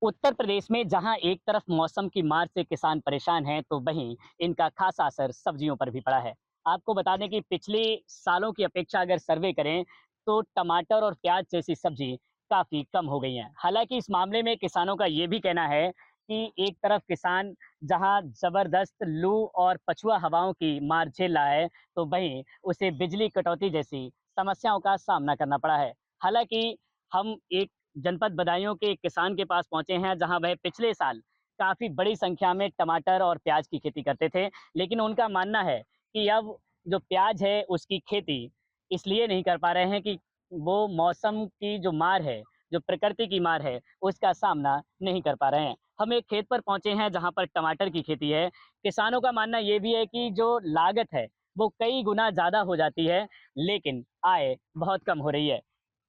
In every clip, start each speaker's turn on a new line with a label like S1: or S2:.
S1: उत्तर प्रदेश में जहां एक तरफ मौसम की मार से किसान परेशान हैं, तो वहीं इनका खासा असर सब्जियों पर भी पड़ा है। आपको बता दें कि पिछले सालों की अपेक्षा अगर सर्वे करें, तो टमाटर और प्याज जैसी सब्जी काफ़ी कम हो गई हैं। हालाँकि इस मामले में किसानों का ये भी कहना है कि एक तरफ किसान जहां ज़बरदस्त लू और पछुआ हवाओं की मार झेल रहा है, तो वहीं उसे बिजली कटौती जैसी समस्याओं का सामना करना पड़ा है। हालाँकि हम एक जनपद बदायूं के एक किसान के पास पहुंचे हैं, जहां वह पिछले साल काफ़ी बड़ी संख्या में टमाटर और प्याज की खेती करते थे। लेकिन उनका मानना है कि अब जो प्याज है, उसकी खेती इसलिए नहीं कर पा रहे हैं कि वो मौसम की जो मार है, जो प्रकृति की मार है, उसका सामना नहीं कर पा रहे हैं। हम एक खेत पर पहुंचे हैं, जहां पर टमाटर की खेती है। किसानों का मानना ये भी है कि जो लागत है, वो कई गुना ज़्यादा हो जाती है, लेकिन आय बहुत कम हो रही है।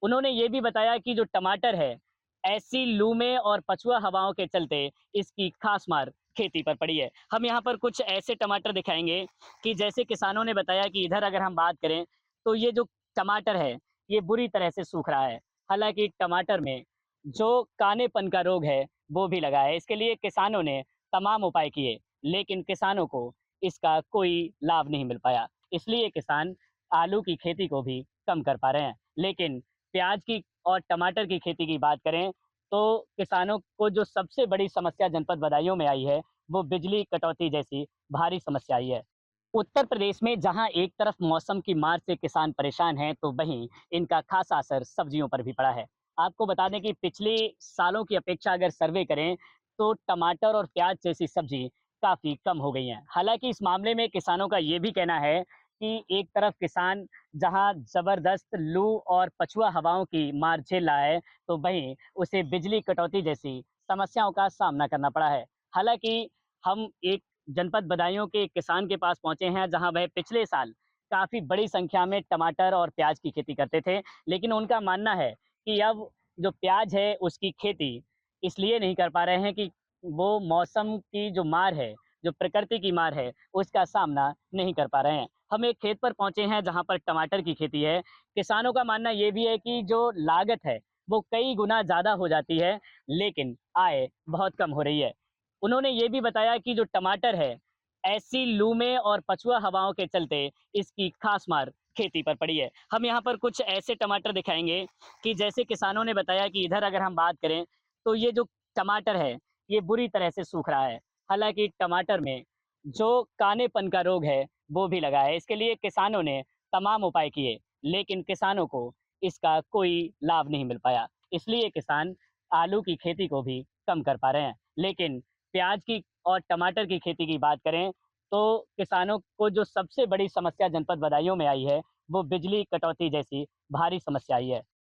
S1: उन्होंने ये भी बताया कि जो टमाटर है, ऐसी लू में और पछुआ हवाओं के चलते इसकी खास मार खेती पर पड़ी है। हम यहाँ पर कुछ ऐसे टमाटर दिखाएँगे कि जैसे किसानों ने बताया कि इधर अगर हम बात करें, तो ये जो टमाटर है, ये बुरी तरह से सूख रहा है। हालाँकि टमाटर में जो कानेपन का रोग है, वो भी लगा है। इसके लिए किसानों ने तमाम उपाय किए, लेकिन किसानों को इसका कोई लाभ नहीं मिल पाया। इसलिए किसान आलू की खेती को भी कम कर पा रहे हैं। लेकिन प्याज की और टमाटर की खेती की बात करें, तो किसानों को जो सबसे बड़ी समस्या जनपद बदायूं में आई है, वो बिजली कटौती जैसी भारी समस्या आई है। उत्तर प्रदेश में जहां एक तरफ मौसम की मार से किसान परेशान हैं, तो वहीं इनका खासा असर सब्जियों पर भी पड़ा है। आपको बता दें कि पिछले सालों की अपेक्षा अगर सर्वे करें, तो टमाटर और प्याज जैसी सब्जी काफ़ी कम हो गई हैं। हालाँकि इस मामले में किसानों का ये भी कहना है कि एक तरफ किसान जहां ज़बरदस्त लू और पछुआ हवाओं की मार झेल रहा है, तो वहीं उसे बिजली कटौती जैसी समस्याओं का सामना करना पड़ा है। हालाँकि हम एक जनपद बदायूं के एक किसान के पास पहुंचे हैं, जहां वह पिछले साल काफ़ी बड़ी संख्या में टमाटर और प्याज की खेती करते थे। लेकिन उनका मानना है कि अब जो प्याज है, उसकी खेती इसलिए नहीं कर पा रहे हैं कि वो मौसम की जो मार है, जो प्रकृति की मार है, उसका सामना नहीं कर पा रहे हैं। हम एक खेत पर पहुंचे हैं, जहां पर टमाटर की खेती है। किसानों का मानना ये भी है कि जो लागत है, वो कई गुना ज़्यादा हो जाती है, लेकिन आय बहुत कम हो रही है। उन्होंने ये भी बताया कि जो टमाटर है, ऐसी लू में और पछुआ हवाओं के चलते इसकी खास मार खेती पर पड़ी है। हम यहाँ पर कुछ ऐसे टमाटर दिखाएँगे कि जैसे किसानों ने बताया कि इधर अगर हम बात करें, तो ये जो टमाटर है, ये बुरी तरह से सूख रहा है। हालाँकि टमाटर में जो कानेपन का रोग है, वो भी लगा है। इसके लिए किसानों ने तमाम उपाय किए, लेकिन किसानों को इसका कोई लाभ नहीं मिल पाया। इसलिए किसान आलू की खेती को भी कम कर पा रहे हैं। लेकिन प्याज की और टमाटर की खेती की बात करें, तो किसानों को जो सबसे बड़ी समस्या जनपद बदायूं में आई है, वो बिजली कटौती जैसी भारी समस्या आई है।